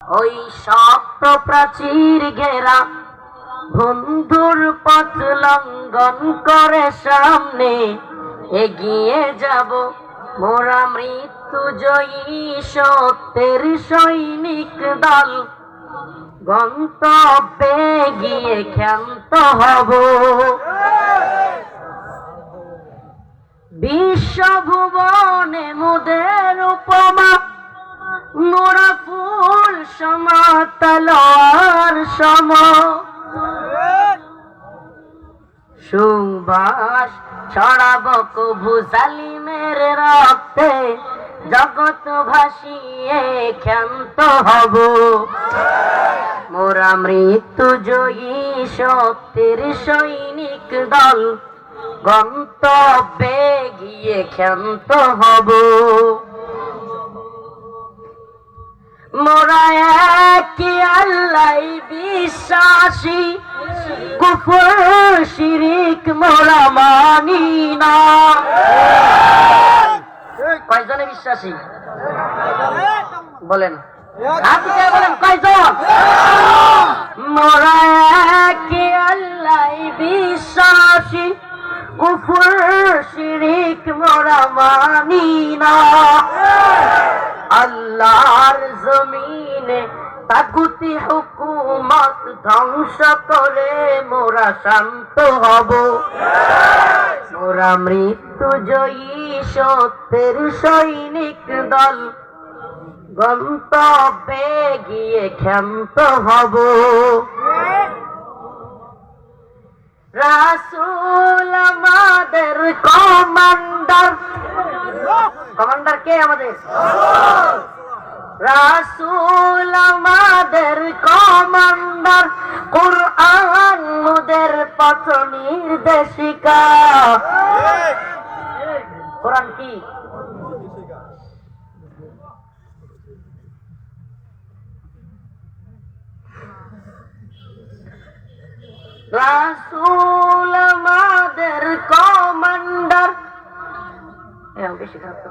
ওই শক্ত প্রাচীর ঘেরা বন্ধুর পথ লঙ্ঘন করে সামনে এগিয়ে যাব মোরা মৃত্যু জয়ী সত্যের সৈনিক দল। গন্তব্যে গিয়ে ক্ষান্ত হব বিশ্বভুবনে মোদের উপমা মোরা ফুল সমাতলার সম। সুবাস ছড়াব কভু জালিমের রক্তে জগৎ ভাসিয়ে ক্ষান্ত হব মোরা মৃত্যু জয়ী সত্যের সৈনিক দল। গন্তব্যে গিয়ে ক্ষান্ত হব মোরা একে আল্লাহ বিশ্বাসী কুফর শিরিক মোরা মানি না। কয়জনে বিশ্বাসী বলেন, বলেন কয়জন? মোরা একে আল্লাহ বিশ্বাসী কুফর শিরিক মোরা মানি না। আল্লাহর জমিনে তাগুতি হুকুমত ধ্বংস করে মোরা শান্ত হব মোরা মৃত্যু জয়ী সত্যের সৈনিক দল। গন্তব্যে গিয়ে ক্ষান্ত হব রাসূল আমাদের কমান্ডার। কমান্ডার কে আমাদের? রাসূল আমাদের কমান্ডার, কুরআন মোদের পথ নির্দেশিকা। কোরআন কি? রাসূল আমাদের কমান্ডার। বেশি খারাপ